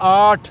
8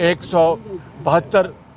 172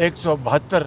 172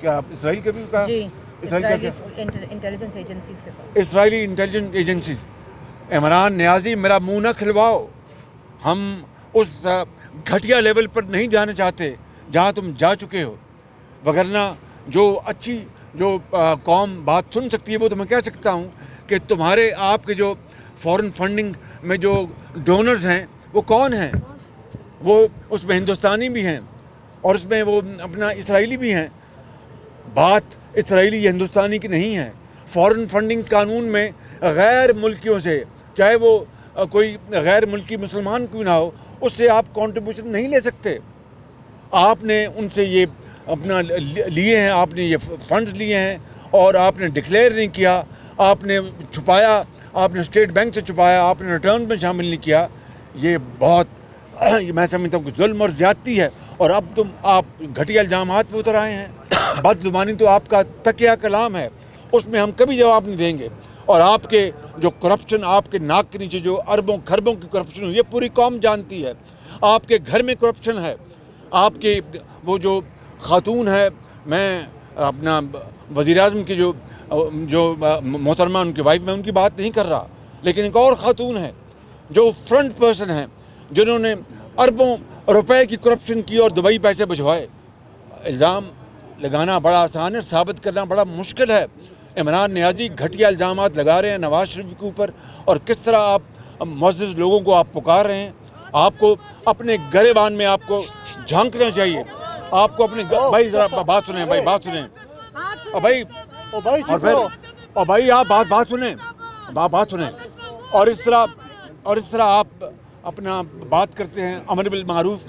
کیا اسرائیل کے بھی کہا؟ جی اسرائیل کا کیا؟ انٹیلیجنس ایجنسیز کے ساتھ اسرائیلی انٹیلیجنس ایجنسیز. عمران نیازی میرا منہ نہ کھلواؤ, ہم اس گھٹیا لیول پر نہیں جانا چاہتے جہاں تم جا چکے ہو, وگرنہ جو اچھی جو قوم بات سن سکتی ہے وہ تو میں کہہ سکتا ہوں کہ تمہارے آپ کے جو فورن فنڈنگ میں جو ڈونرز ہیں وہ کون ہیں؟ وہ اس میں ہندوستانی بھی ہیں اور اس میں وہ اپنا اسرائیلی بھی ہیں. بات اسرائیلی یا ہندوستانی کی نہیں ہے. فورن فنڈنگ قانون میں غیر ملکیوں سے, چاہے وہ کوئی غیر ملکی مسلمان کیوں نہ ہو, اس سے آپ کنٹریبیوشن نہیں لے سکتے. آپ نے ان سے یہ اپنا لیے ہیں, آپ نے یہ فنڈز لیے ہیں اور آپ نے ڈکلیئر نہیں کیا, آپ نے چھپایا, آپ نے اسٹیٹ بینک سے چھپایا, آپ نے ریٹرن میں شامل نہیں کیا. یہ بہت میں سمجھتا ہوں کہ ظلم اور زیادتی ہے. اور اب آپ گھٹیا الزامات پہ اتر آئے ہیں. بد زبانی تو آپ کا تکیہ کلام ہے, اس میں ہم کبھی جواب نہیں دیں گے. اور آپ کے جو کرپشن, آپ کے ناک کے نیچے جو اربوں خربوں کی کرپشن ہوئی ہے, پوری قوم جانتی ہے. آپ کے گھر میں کرپشن ہے. آپ کے وہ جو خاتون ہے, میں اپنا وزیر اعظم کی جو محترمہ ان کی وائف, میں ان کی بات نہیں کر رہا, لیکن ایک اور خاتون ہے جو فرنٹ پرسن ہیں, جنہوں نے اربوں روپے کی کرپشن کی اور دبئی پیسے بھجوائے. الزام لگانا بڑا آسان ہے, ثابت کرنا بڑا مشکل ہے. عمران نیازی گھٹیا الزامات لگا رہے ہیں نواز شریف کے اوپر, اور کس طرح آپ معزز لوگوں کو آپ پکار رہے ہیں. آپ کو اپنے گریبان میں آپ کو جھانکنا چاہیے. آپ کو اپنے بھائی ذرا بات سنیں, بھائی بات سنیں, اور بھائی اور پھر اور بھائی آپ بات سنیں, بات سنیں. اور اس طرح آپ اپنا بات کرتے ہیں امر بالمعروف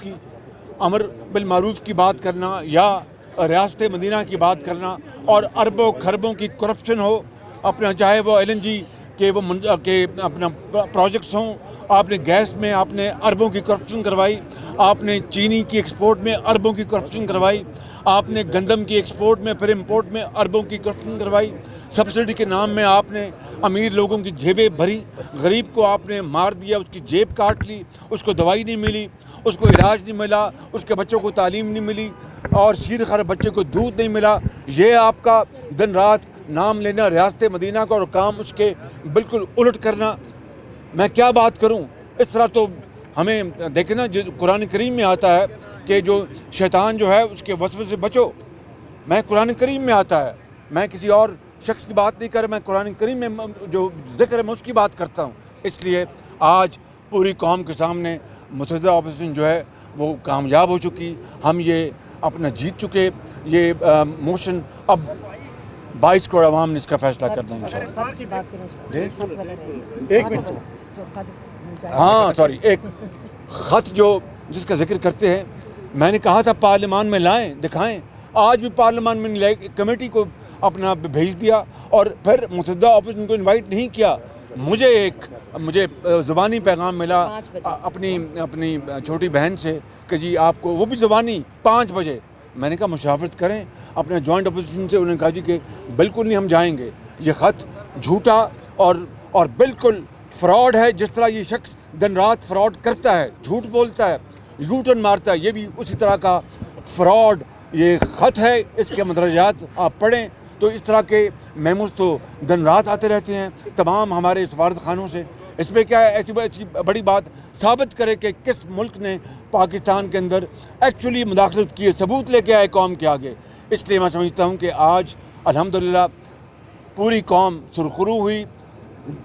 کی بات کرنا, یا ریاست مدینہ کی بات کرنا, اور اربوں خربوں کی کرپشن ہو اپنا, چاہے وہ LNG کے اپنا پروجیکٹس ہوں. آپ نے گیس میں آپ نے اربوں کی کرپشن کروائی, آپ نے چینی کی ایکسپورٹ میں اربوں کی کرپشن کروائی, آپ نے گندم کی ایکسپورٹ میں پھر امپورٹ میں اربوں کی کرپشن کروائی. سبسڈی کے نام میں آپ نے امیر لوگوں کی جیبیں بھری, غریب کو آپ نے مار دیا, اس کی جیب کاٹ لی, اس کو دوائی نہیں ملی, اس کو علاج نہیں ملا, اس کے بچوں کو تعلیم نہیں ملی, اور شیر خر بچے کو دودھ نہیں ملا. یہ آپ کا دن رات نام لینا ریاست مدینہ کا, اور کام اس کے بالکل الٹ کرنا. میں کیا بات کروں؟ اس طرح تو ہمیں دیکھیں نا, جو قرآن کریم میں آتا ہے کہ جو شیطان جو ہے اس کے وسوسے سے بچو. میں قرآن کریم میں آتا ہے, میں کسی اور شخص کی بات نہیں کر رہا, میں قرآن کریم میں جو ذکر ہے میں اس کی بات کرتا ہوں. اس لیے آج پوری قوم کے سامنے متحدہ اپوزیشن جو ہے وہ کامیاب ہو چکی. ہم یہ اپنا جیت چکے یہ موشن. اب 22 کروڑ عوام نے اس کا فیصلہ کرنا ہے انشاءاللہ. خط کی بات کریں, ایک منٹ, ہاں سوری, ایک خط جو جس کا ذکر کرتے ہیں, میں نے کہا تھا پارلیمان میں لائیں, دکھائیں. آج بھی پارلیمان میں نہیں لائے, کمیٹی کو اپنا بھیج دیا, اور پھر متحدہ اپوزیشن کو انوائٹ نہیں کیا. مجھے زبانی پیغام ملا اپنی چھوٹی بہن سے کہ جی آپ کو, وہ بھی زبانی 5 بجے. میں نے کہا مشاورت کریں اپنے جوائنٹ اپوزیشن سے. انہوں نے کہا جی کہ بالکل نہیں, ہم جائیں گے. یہ خط جھوٹا اور بالکل فراڈ ہے. جس طرح یہ شخص دن رات فراڈ کرتا ہے, جھوٹ بولتا ہے, یو ٹرن مارتا ہے, یہ بھی اسی طرح کا فراڈ یہ خط ہے. اس کے مدرجات آپ پڑھیں تو اس طرح کے میموز تو دن رات آتے رہتے ہیں تمام ہمارے سفارت خانوں سے. اس میں کیا ہے ایسی بڑی بات ثابت کرے کہ کس ملک نے پاکستان کے اندر ایکچولی مداخلت کی ہے, ثبوت لے کے آئے قوم کے آگے. اس لیے میں سمجھتا ہوں کہ آج الحمدللہ پوری قوم سرخرو ہوئی,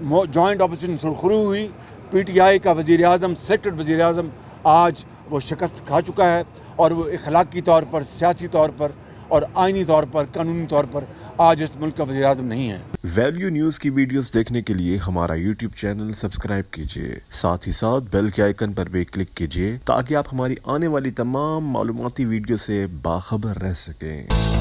جوائنٹ اپوزیشن سرخرو ہوئی. PTI کا وزیر اعظم, سلیکٹڈ وزیر اعظم آج وہ شکست کھا چکا ہے, اور وہ اخلاقی طور پر, سیاسی طور پر, اور آئینی طور پر, قانونی طور پر آج اس ملک کا وزیر اعظم نہیں ہے. ویلیو نیوز کی ویڈیوز دیکھنے کے لیے ہمارا YouTube چینل سبسکرائب کیجیے, ساتھ ہی ساتھ بیل کے آئیکن پر بھی کلک کیجیے تاکہ آپ ہماری آنے والی تمام معلوماتی ویڈیو سے باخبر رہ سکیں.